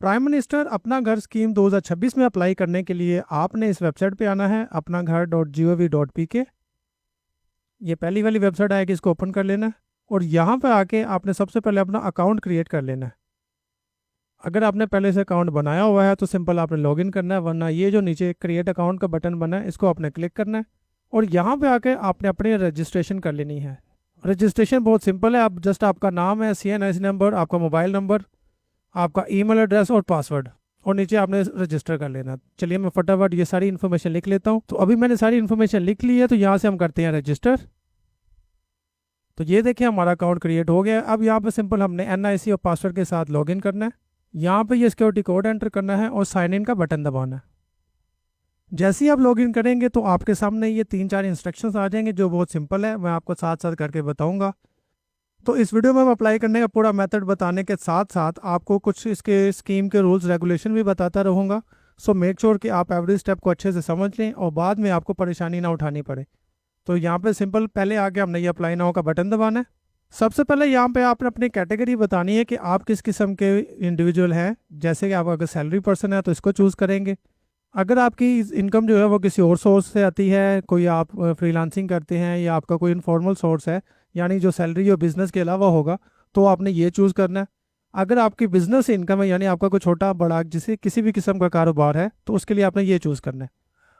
Prime minister अपना घर scheme 2026 में अप्लाई करने के लिए आपने इस वेबसाइट पे आना है, अपना घर .gov.pk। ये पहली वाली वेबसाइट आएगी, इसको ओपन कर लेना है और यहाँ पे आके आपने सबसे पहले अपना अकाउंट क्रिएट कर लेना है। अगर आपने पहले से अकाउंट बनाया हुआ है तो सिंपल आपने लॉगिन करना है, वरना ये जो नीचे क्रिएट अकाउंट का बटन बना है इसको आपने क्लिक करना है और यहाँ पे आके आपने अपनी रजिस्ट्रेशन कर लेनी है। रजिस्ट्रेशन बहुत सिंपल है, आप जस्ट आपका नाम है, CNIC नंबर, आपका मोबाइल नंबर, आपका ईमेल एड्रेस और पासवर्ड, और नीचे आपने रजिस्टर कर लेना। चलिए मैं फटाफट ये सारी इन्फॉर्मेशन लिख लेता हूँ। तो अभी मैंने सारी इन्फॉर्मेशन लिख ली है, तो यहाँ से हम करते हैं रजिस्टर। तो ये देखिए हमारा अकाउंट क्रिएट हो गया। अब यहाँ पे सिंपल हमने NIC और पासवर्ड के साथ लॉगिन करना है। यहाँ पे ये सिक्योरिटी कोड एंटर करना है और साइन इन का बटन दबाना है। जैसे ही आप लॉगिन करेंगे तो आपके सामने ये 3-4 इंस्ट्रक्शंस आ जाएंगे जो बहुत सिंपल है, मैं आपको साथ साथ करके बताऊंगा। तो इस वीडियो में हम अप्लाई करने का पूरा मेथड बताने के साथ साथ आपको कुछ इसके स्कीम के रूल्स रेगुलेशन भी बताता रहूँगा। सो मेक श्योर कि आप एवरी स्टेप को अच्छे से समझ लें और बाद में आपको परेशानी ना उठानी पड़े। तो यहाँ पे सिंपल पहले आके हमने ये अप्लाई नाउ का बटन दबाना है। सबसे पहले यहाँ पे आपने अपनी कैटेगरी बतानी है कि आप किस किस्म के इंडिविजुअल हैं। जैसे कि आप अगर सैलरी पर्सन है तो इसको चूज़ करेंगे। अगर आपकी इनकम जो है वो किसी और सोर्स से आती है, कोई आप फ्रीलांसिंग करते हैं या आपका कोई इनफॉर्मल सोर्स है, यानी जो सैलरी और बिजनेस के अलावा होगा, तो आपने ये चूज़ करना है। अगर आपकी बिजनेस इनकम है, यानी आपका कोई छोटा बड़ा जिसे किसी भी किस्म का कारोबार है, तो उसके लिए आपने ये चूज़ करना है।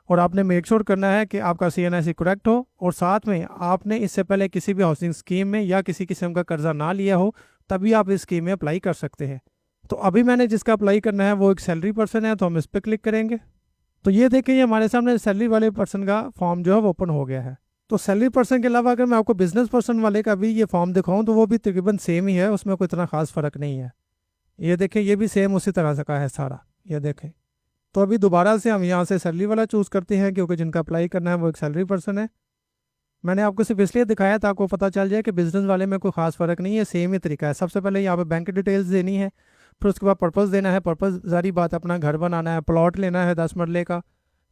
और आपने मेक श्योर करना है कि आपका CNIC करेक्ट हो और साथ में आपने इससे पहले किसी भी हाउसिंग स्कीम में या किसी किस्म का कर्जा ना लिया हो, तभी आप इस स्कीम में अप्लाई कर सकते हैं। तो अभी मैंने जिसका अप्लाई करना है वो एक सैलरी पर्सन है, तो हम इस पर क्लिक करेंगे। तो ये देखिए हमारे सामने सैलरी वाले पर्सन का फॉर्म जो है वो ओपन हो गया है। तो सैलरी पर्सन के अलावा अगर मैं आपको बिजनेस पर्सन वाले का भी ये फॉर्म दिखाऊं तो वो भी तकरीबन सेम ही है, उसमें कोई इतना खास फ़र्क नहीं है। ये देखें ये भी सेम उसी तरह से का है सारा, ये देखें। तो अभी दोबारा से हम यहाँ से सैलरी वाला चूज़ करते हैं क्योंकि जिनका अप्लाई करना है वो एक सैलरी पर्सन है। मैंने आपको सिर्फ इसलिए दिखाया था आपको पता चल जाए कि बिजनेस वाले में कोई खास फ़र्क नहीं है, सेम ही तरीका है। सबसे पहले यहाँ पे बैंक डिटेल्स देनी है, फिर उसके बाद पर्पज़ देना है। पर्पज़ जारी बात अपना घर बनाना है, प्लॉट लेना है 10 मरले का,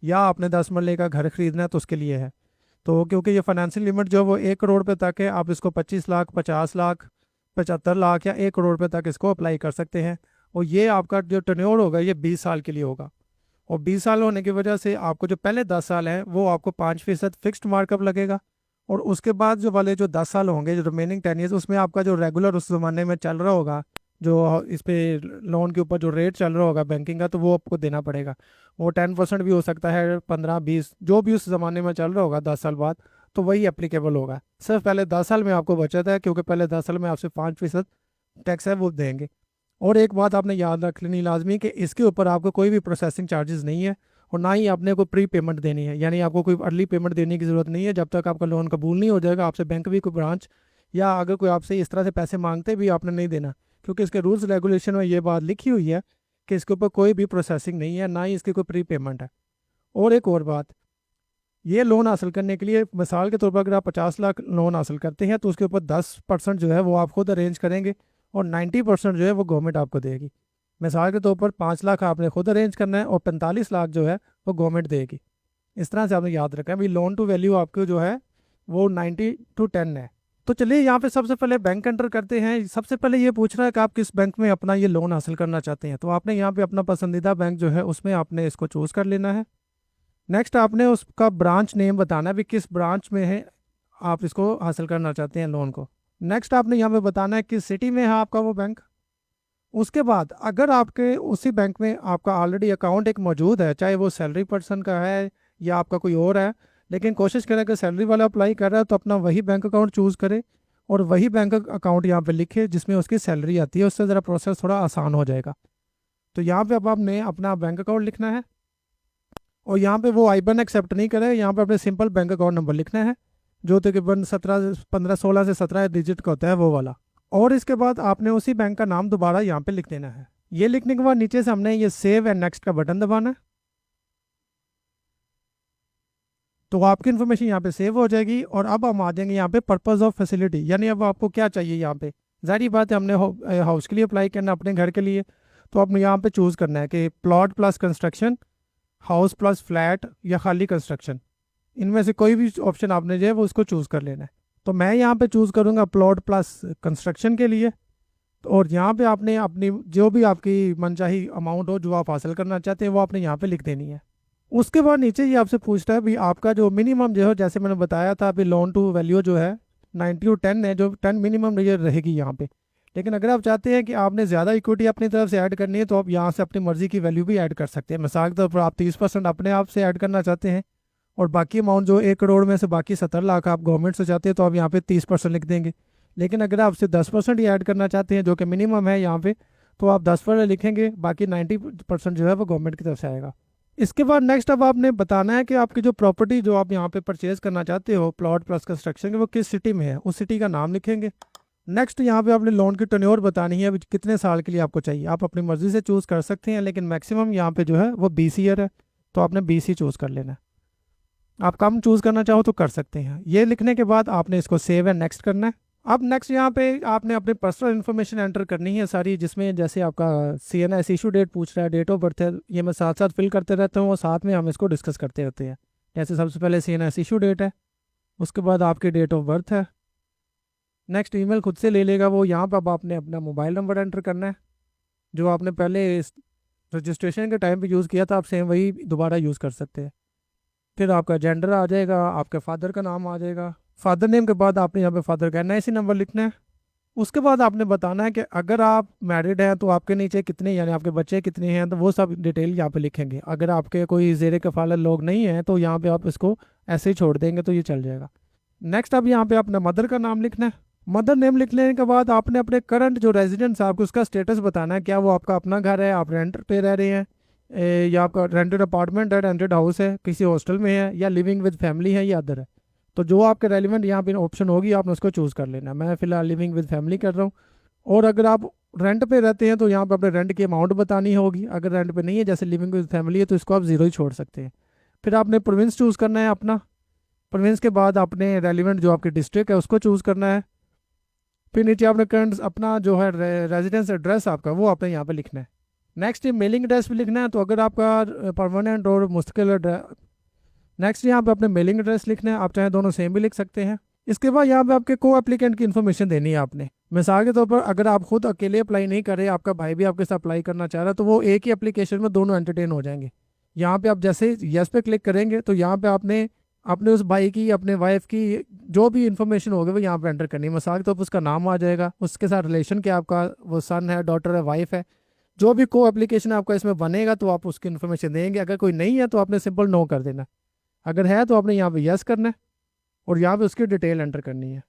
या आपने 10 मरले का घर खरीदना है तो उसके लिए है। तो क्योंकि ये फाइनेंशियल लिमिट जो है वो 1 करोड़ रुपये तक है, आप इसको 25 लाख, 50 लाख, 75 लाख या 1 करोड़ रुपये तक इसको अप्लाई कर सकते हैं। और ये आपका जो टर्न्योर होगा ये 20 साल के लिए होगा। और 20 साल होने की वजह से आपको जो पहले 10 साल हैं वो आपको 5% फिक्स्ड मार्कअप लगेगा। और उसके बाद जो वाले जो 10 साल होंगे, जो रिमेनिंग 10 ईयर्स, उसमें आपका जो रेगुलर उस ज़माने में चल रहा होगा, जो इस पे लोन के ऊपर जो रेट चल रहा होगा बैंकिंग का, तो वो आपको देना पड़ेगा। वो 10% भी हो सकता है, 15-20, जो भी उस ज़माने में चल रहा होगा 10 साल बाद, तो वही एप्लीकेबल होगा। सिर्फ पहले 10 साल में आपको बचत है क्योंकि पहले 10 साल में आपसे 5% टैक्स है वो देंगे। और एक बात आपने याद रख लेनी लाजमी कि इसके ऊपर आपको कोई भी प्रोसेसिंग चार्जेस नहीं है और ना ही आपने कोई प्री पेमेंट देनी है, यानी आपको कोई अर्ली पेमेंट देने की ज़रूरत नहीं है। जब तक आपका लोन कबूल नहीं हो जाएगा आपसे बैंक भी कोई ब्रांच या अगर कोई आपसे इस तरह से पैसे मांगते भी आपने नहीं देना, क्योंकि इसके रूल्स रेगुलेशन में ये बात लिखी हुई है कि इसके ऊपर कोई भी प्रोसेसिंग नहीं है, ना ही इसकी कोई प्री पेमेंट है। और एक और बात, ये लोन हासिल करने के लिए मिसाल के तौर पर अगर आप 50 लाख लोन हासिल करते हैं तो उसके ऊपर 10% जो है वो आप खुद अरेंज करेंगे और 90% जो है वो गवर्नमेंट आपको देगी। मिसाल के तौर पर 5 लाख आपने खुद अरेंज करना है और 45 लाख जो है वो गवर्नमेंट देगी। इस तरह से आपने याद रखा है भाई, लोन टू वैल्यू आपको जो है वो 90-10 है। तो चलिए यहाँ पे सबसे पहले बैंक एंटर करते हैं। सबसे पहले ये पूछ रहा है कि आप किस बैंक में अपना ये लोन हासिल करना चाहते हैं, तो आपने यहाँ पे अपना पसंदीदा बैंक जो है उसमें आपने इसको चूज़ कर लेना है। नेक्स्ट आपने उसका ब्रांच नेम बताना है भी किस ब्रांच में है आप इसको हासिल करना चाहते हैं लोन को। नेक्स्ट आपने यहाँ पे बताना है किस सिटी में है आपका वो बैंक। उसके बाद अगर आपके उसी बैंक में आपका ऑलरेडी अकाउंट एक मौजूद है, चाहे वो सैलरी पर्सन का है या आपका कोई और है, लेकिन कोशिश करें कि सैलरी वाला अप्लाई कर रहा है तो अपना वही बैंक अकाउंट चूज़ करे और वही बैंक अकाउंट यहाँ पे लिखे जिसमें उसकी सैलरी आती है, उससे ज़रा प्रोसेस थोड़ा आसान हो जाएगा। तो यहाँ पे अब आपने अपना बैंक अकाउंट लिखना है और यहाँ पे वो IBAN एक्सेप्ट नहीं करे, यहाँ पे अपने सिंपल बैंक अकाउंट नंबर लिखना है जो तकरीबन 16 से 17 डिजिट का होता है वो वाला। और इसके बाद आपने उसी बैंक का नाम दोबारा यहाँ पे लिख देना है। ये लिखने के बाद नीचे से हमने ये सेव एंड नेक्स्ट का बटन दबाना है। तो आपकी इन्फॉर्मेशन यहाँ पे सेव हो जाएगी और अब हम आ जाएंगे यहाँ पे पर्पज़ ऑफ फैसिलिटी, यानी अब आपको क्या चाहिए यहाँ पे। जाहिर बात है हमने हाउस के लिए अप्लाई करना अपने घर के लिए, तो आपने यहाँ पे चूज़ करना है कि plot plus construction, house plus flat या खाली कंस्ट्रक्शन। इनमें से कोई भी ऑप्शन आपने जो है वो उसको चूज़ कर लेना है। तो मैं यहाँ पे चूज़ करूँगा प्लॉट प्लस कंस्ट्रक्शन के लिए। और यहाँ पे आपने अपनी जो भी आपकी मनचाही अमाउंट हो जो आप हासिल करना चाहते हैं वो आपने यहाँ पे लिख देनी है। उसके बाद नीचे ये आपसे पूछता है भी आपका जो मिनिमम जो है, जैसे मैंने बताया था अभी लोन टू वैल्यू जो है 90 और 10 है, जो 10 मिनिमम ये रहेगी यहाँ पे। लेकिन अगर आप चाहते हैं कि आपने ज़्यादा इक्विटी अपनी तरफ से ऐड करनी है तो आप यहाँ से अपनी मर्जी की वैल्यू भी ऐड कर सकते हैं। मिसाल के तौर पर आप 30% अपने आप से ऐड करना चाहते हैं और बाकी अमाउंट जो 1 करोड़ में से बाकी 70 लाख आप गवर्नमेंट से चाहते हैं तो आप यहाँ पे 30% लिख देंगे। लेकिन अगर आप सिर्फ 10% ही ऐड करना चाहते हैं जो कि मिनिमम है यहाँ पे, तो आप 10% लिखेंगे, बाकी 90% जो है वो गवर्नमेंट की तरफ से आएगा। इसके बाद नेक्स्ट अब आपने बताना है कि आपकी जो प्रॉपर्टी जो आप यहाँ पे परचेज करना चाहते हो प्लॉट प्लस कंस्ट्रक्शन वो किस सिटी में है, उस सिटी का नाम लिखेंगे। नेक्स्ट यहाँ पे आपने लोन की टेन्योर बतानी है, कितने साल के लिए आपको चाहिए। आप अपनी मर्जी से चूज़ कर सकते हैं लेकिन मैक्सिमम यहाँ पे जो है वो 20 ईयर है, तो आपने 20 ही चूज़ कर लेना है। आप कम चूज़ करना चाहो तो कर सकते हैं। ये लिखने के बाद आपने इसको सेव एंड नेक्स्ट करना है। अब नेक्स्ट यहाँ पे आपने अपनी पर्सनल इन्फॉर्मेशन एंटर करनी है सारी, जिसमें जैसे आपका CNS इशू डेट पूछ रहा है, डेट ऑफ बर्थ है, ये मैं साथ साथ फिल करते रहता हूँ और साथ में हम इसको डिस्कस करते रहते हैं। जैसे सबसे पहले CNS इशू डेट है, उसके बाद आपकी डेट ऑफ बर्थ है। नेक्स्ट ईमेल खुद से ले लेगा वो। यहाँ पर अब आपने अपना मोबाइल नंबर एंटर करना है जो आपने पहले रजिस्ट्रेशन के टाइम पे यूज़ किया था, आप सेम वही दोबारा यूज़ कर सकते हैं। फिर आपका जेंडर आ जाएगा, आपके फादर का नाम आ जाएगा। फादर नेम के बाद आपने यहाँ पे फादर का NIC नंबर लिखना है। उसके बाद आपने बताना है कि अगर आप मैरिड हैं तो आपके नीचे कितने यानी आपके बच्चे कितने हैं, तो वो सब डिटेल यहाँ पे लिखेंगे। अगर आपके कोई ज़ेरे कफालत लोग नहीं हैं तो यहाँ पे आप इसको ऐसे ही छोड़ देंगे तो ये चल जाएगा। नेक्स्ट अब यहाँ पे अपने मदर का नाम लिखना है। मदर नेम लिख लेने के बाद आपने अपने करंट जो रेजिडेंस है आपको उसका स्टेटस बताना है। क्या वो आपका अपना घर है, आप रेंट पे रह रहे हैं, या आपका रेंटेड अपार्टमेंट है, रेंटेड हाउस है, किसी हॉस्टल में है, या लिविंग विद फैमिली है, या अदर है। तो जो आपके रेलिवेंट यहाँ पे ऑप्शन होगी आपने उसको चूज़ कर लेना। मैं फ़िलहाल लिविंग विद फैमिली कर रहा हूँ। और अगर आप रेंट पे रहते हैं तो यहाँ पे अपने रेंट की अमाउंट बतानी होगी। अगर रेंट पे नहीं है जैसे लिविंग विद फैमिली है तो इसको आप ज़ीरो ही छोड़ सकते हैं। फिर आपने प्रोविंस चूज़ करना है अपना। प्रोविंस के बाद आपने रेलिवेंट जो आपकी डिस्ट्रिक्ट है उसको चूज़ करना है। फिर नीचे आपने करंट अपना जो है रेजिडेंस एड्रेस आपका वो आपने यहाँ पे लिखना है। नेक्स्ट ये मेलिंग एड्रेस भी लिखना है, तो अगर आपका परमानेंट और मुस्तकिल एड्रेस। नेक्स्ट यहाँ पे अपने मेलिंग एड्रेस लिखना है, आप चाहे दोनों सेम भी लिख सकते हैं। इसके बाद यहाँ पे आपके को एप्लीकेंट की इन्फॉर्मेशन देनी है आपने। मिसाल के तौर पर अगर आप खुद अकेले अप्लाई नहीं कर रहे, आपका भाई भी आपके साथ अप्लाई करना चाह रहा है, तो वो एक ही एप्लीकेशन में दोनों एंटरटेन हो जाएंगे। यहाँ पे आप जैसे यस पे क्लिक करेंगे तो यहाँ पे आपने अपने उस भाई की, अपने वाइफ की जो भी इन्फॉर्मेशन होगी वो यहाँ पे एंटर करनी है। मिसाल के तौर पर उसका नाम आ जाएगा, उसके साथ रिलेशन क्या आपका, वो सन है, डॉटर है, वाइफ है, जो भी को एप्लीकेशन आपका इसमें बनेगा तो आप उसकी इन्फॉर्मेशन देंगे। अगर कोई नहीं है तो आपने सिंपल नो कर देना। अगर है तो आपने यहाँ पे यस करना है और यहाँ पे उसकी डिटेल एंटर करनी है।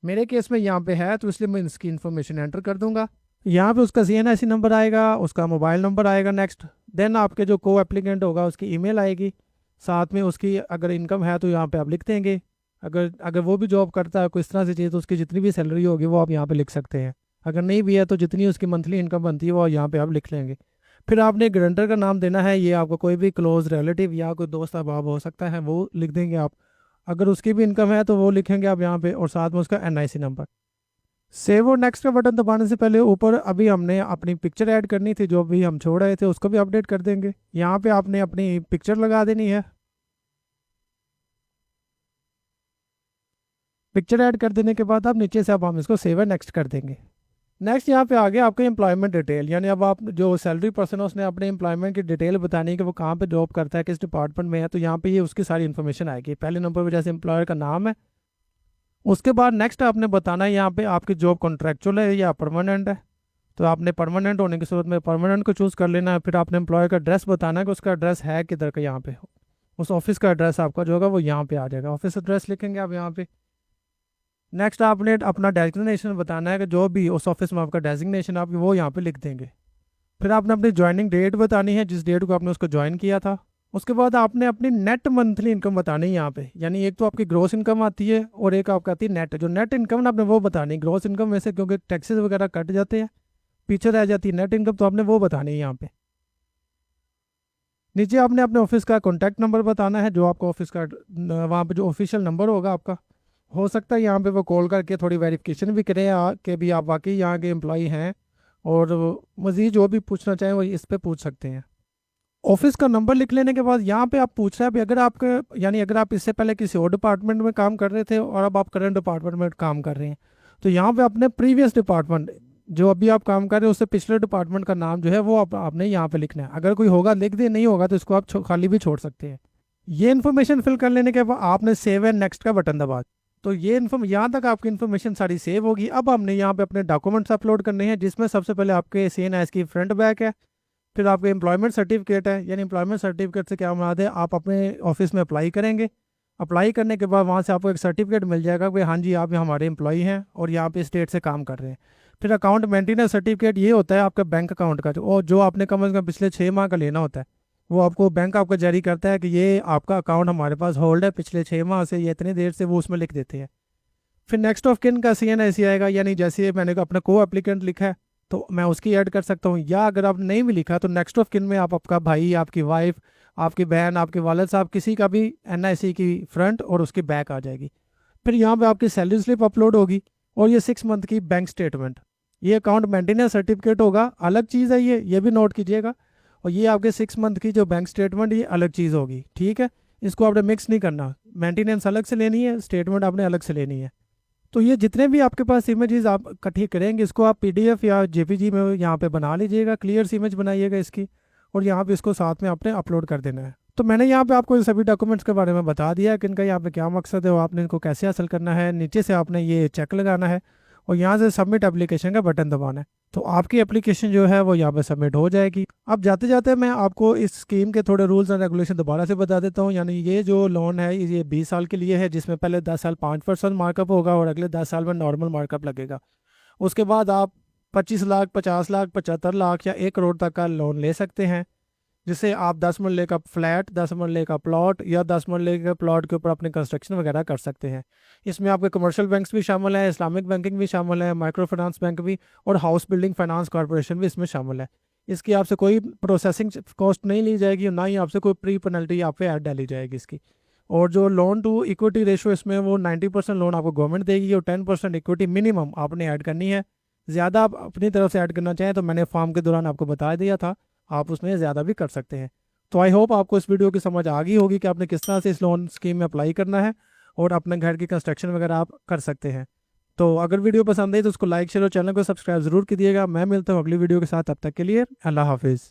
मेरे केस में यहाँ पे है तो इसलिए मैं इसकी इन्फॉर्मेशन एंटर कर दूंगा। यहाँ पे उसका CNIC नंबर आएगा, उसका मोबाइल नंबर आएगा। नेक्स्ट देन आपके जो को एप्लीकेंट होगा उसकी ईमेल आएगी, साथ में उसकी अगर इनकम है तो यहाँ पे आप लिख देंगे। अगर वो भी जॉब करता है कोई इस तरह से चाहिए तो उसकी जितनी भी सैलरी होगी वो आप यहाँ पे लिख सकते हैं। अगर नहीं भी है तो जितनी उसकी मंथली इनकम बनती है वो यहाँ पे आप लिख लेंगे। फिर आपने गारंटर का नाम देना है, ये आपको कोई भी क्लोज रिलेटिव या कोई दोस्त अहबाब हो सकता है वो लिख देंगे आप। अगर उसकी भी इनकम है तो वो लिखेंगे आप यहाँ पे, और साथ में उसका NIC नंबर। सेव और नेक्स्ट का बटन दबाने से पहले ऊपर अभी हमने अपनी पिक्चर ऐड करनी थी, जो भी हम छोड़ रहे थे उसको भी अपडेट कर देंगे। यहाँ पे आपने अपनी पिक्चर लगा देनी है। पिक्चर ऐड कर देने के बाद आप नीचे से अब हम इसको सेव एंड नेक्स्ट कर देंगे। नेक्स्ट यहाँ पे आ गया आपका एम्प्लॉयमेंट डिटेल, यानी अब आप जो सैलरी पर्सन है उसने अपने एम्प्लॉयमेंट की डिटेल बतानी है कि वो कहाँ पे जॉब करता है, किस डिपार्टमेंट में है। तो यहाँ पे ये उसकी सारी इन्फॉर्मेशन आएगी। पहले नंबर पे जैसे एम्प्लॉयर का नाम है। उसके बाद नेक्स्ट आपने बताना है यहाँ पे आपकी जॉब कॉन्ट्रैक्चुअल है या परमानेंट है। तो आपने परमानेंट होने की सूरत में परमानेंट को चूज़ कर लेना है। फिर आपने एम्प्लॉयर का एड्रेस बताना है कि उसका एड्रेस है किधर का, यहाँ पे उस ऑफिस का एड्रेस आपका जो होगा वो यहाँ पे आ जाएगा। ऑफिस एड्रेस लिखेंगे आप यहाँ पे। नेक्स्ट आपने अपना डेजिग्नेशन बताना है कि जो भी उस ऑफिस में आपका डेजिग्नेशन आप वो यहाँ पे लिख देंगे। फिर आपने अपनी ज्वाइनिंग डेट बतानी है, जिस डेट को आपने उसको ज्वाइन किया था। उसके बाद आपने अपनी नेट मंथली इनकम बतानी है यहाँ पे, यानी एक तो आपकी ग्रॉस इनकम आती है और एक आपका आती है नेट। जो नेट इनकम आपने वो बतानी है। ग्रॉस इनकम में से क्योंकि टैक्सेस वगैरह कट जाते हैं पीछे रह जाती है नेट इनकम, तो आपने वो बतानी है यहाँ पे। नीचे आपने अपने ऑफिस का कॉन्टैक्ट नंबर बताना है, जो आपका ऑफिस का वहाँ पे जो ऑफिशियल नंबर होगा आपका। हो सकता है यहाँ पे वो कॉल करके थोड़ी वेरिफिकेशन भी करें कि भी आप वाकई यहाँ के एम्प्लॉई हैं, और मज़ीद जो भी पूछना चाहें वो इस पे पूछ सकते हैं। ऑफिस का नंबर लिख लेने के बाद यहाँ पे आप पूछ रहे हैं भी अगर आपके यानी अगर आप इससे पहले किसी और डिपार्टमेंट में काम कर रहे थे और अब आप करंट डिपार्टमेंट में काम कर रहे हैं तो यहाँ पे अपने प्रीवियस डिपार्टमेंट जो अभी आप काम कर रहे हो उससे पिछले डिपार्टमेंट का नाम जो है वो आपने यहाँ पे लिखना है। अगर कोई होगा लिख दे, नहीं होगा तो इसको आप खाली भी छोड़ सकते हैं। ये इन्फॉर्मेशन फिल कर लेने के बाद आपने सेव एंड नेक्स्ट का बटन दबा। तो ये यहाँ तक आपकी इन्फॉर्मेशन सारी सेव होगी। अब हमने यहाँ पे अपने डॉक्यूमेंट्स अपलोड करने हैं, जिसमें सबसे पहले आपके CNS की फ्रंट बैक है, फिर आपके एम्प्लॉयमेंट सर्टिफिकेट है। यानी एम्प्लॉयमेंट सर्टिफिकेट से क्या मुराद है, आप अपने ऑफिस में अप्लाई करेंगे। अप्लाई करने के बाद वहाँ से आपको एक सर्टिफिकेट मिल जाएगा कि हाँ जी आप हमारे एम्प्लॉई हैं और यहाँ पे स्टेट से काम कर रहे हैं। फिर अकाउंट मेंटेनेंस सर्टिफिकेट ये होता है आपका बैंक अकाउंट का, और जो आपने कम से कम पिछले 6 माह का लेना होता है, वो आपको बैंक आपका जारी करता है कि ये आपका अकाउंट हमारे पास होल्ड है पिछले 6 माह से, ये इतनी देर से, वो उसमें लिख देते हैं। फिर नेक्स्ट ऑफ किन का CNIC आएगा, यानी जैसे मैंने अपना को एप्लीकेंट लिखा है तो मैं उसकी ऐड कर सकता हूँ, या अगर आपने नहीं भी लिखा तो नेक्स्ट ऑफ किन में आप आपका भाई, आपकी वाइफ, आपकी बहन, आपके वालिद साहब, किसी का भी NIC की फ्रंट और उसकी बैक आ जाएगी। फिर यहाँ पे आपकी सैलरी स्लिप अपलोड होगी और ये 6 मंथ की बैंक स्टेटमेंट। ये अकाउंट मेंटेनेंस सर्टिफिकेट होगा, अलग चीज़ है ये भी नोट कीजिएगा। और ये आपके 6 मंथ की जो बैंक स्टेटमेंट, ये अलग चीज़ होगी, ठीक है। इसको आपने मिक्स नहीं करना, मेंटेनेंस अलग से लेनी है, स्टेटमेंट आपने अलग से लेनी है। तो ये जितने भी आपके पास इमेजेस आप इकट्ठी करेंगे, इसको आप PDF या JPG में यहाँ पे बना लीजिएगा, क्लियर सी इमेज बनाइएगा इसकी, और यहाँ पे इसको साथ में आपने अपलोड कर देना है। तो मैंने यहाँ पे आपको इन सभी डॉक्यूमेंट्स के बारे में बता दिया है कि इनका यहाँ पे क्या मकसद है और आपने इनको कैसे हासिल करना है। नीचे से आपने ये चेक लगाना है और यहाँ से सबमिट एप्लीकेशन का बटन दबाना है, तो आपकी एप्लीकेशन जो है वो यहाँ पे सबमिट हो जाएगी। अब जाते जाते मैं आपको इस स्कीम के थोड़े रूल्स एंड रेगुलेशन दोबारा से बता देता हूँ। यानी ये जो लोन है ये 20 साल के लिए है, जिसमें पहले 10 साल 5% मार्कअप होगा और अगले 10 साल में नॉर्मल मार्कअप लगेगा। उसके बाद आप 25 लाख, 50 लाख, 75 लाख या 1 करोड़ तक का लोन ले सकते हैं, जिससे आप 10 मरले का फ्लैट, 10 मरले का प्लॉट या 10 मरले के प्लॉट के ऊपर अपने कंस्ट्रक्शन वगैरह कर सकते हैं। इसमें आपके कमर्शियल बैंक्स भी शामिल है, इस्लामिक बैंकिंग भी शामिल है, माइक्रो फाइनेंस बैंक भी, और हाउस बिल्डिंग फाइनेंस कॉरपोरेशन भी इसमें शामिल है। इसकी आपसे कोई प्रोसेसिंग कॉस्ट नहीं ली जाएगी और ना ही आपसे कोई प्री पेनल्टी आप पे ऐड डाली जाएगी इसकी। और जो लोन टू इक्विटी रेशो इसमें वो 90% लोन आपको गवर्नमेंट देगी और 10% इक्विटी मिनिमम आपने ऐड करनी है। ज़्यादा आप अपनी तरफ से ऐड करना चाहें तो मैंने फॉर्म के दौरान आपको बता दिया था, आप उसमें ज़्यादा भी कर सकते हैं। तो आई होप आपको इस वीडियो की समझ आ गई होगी कि आपने किस तरह से इस लोन स्कीम में अप्लाई करना है और अपने घर की कंस्ट्रक्शन वगैरह आप कर सकते हैं। तो अगर वीडियो पसंद आई तो उसको लाइक, शेयर और चैनल को सब्सक्राइब ज़रूर कीजिएगा। मैं मिलता हूँ अगली वीडियो के साथ, तब तक के लिए अल्लाह हाफिज़।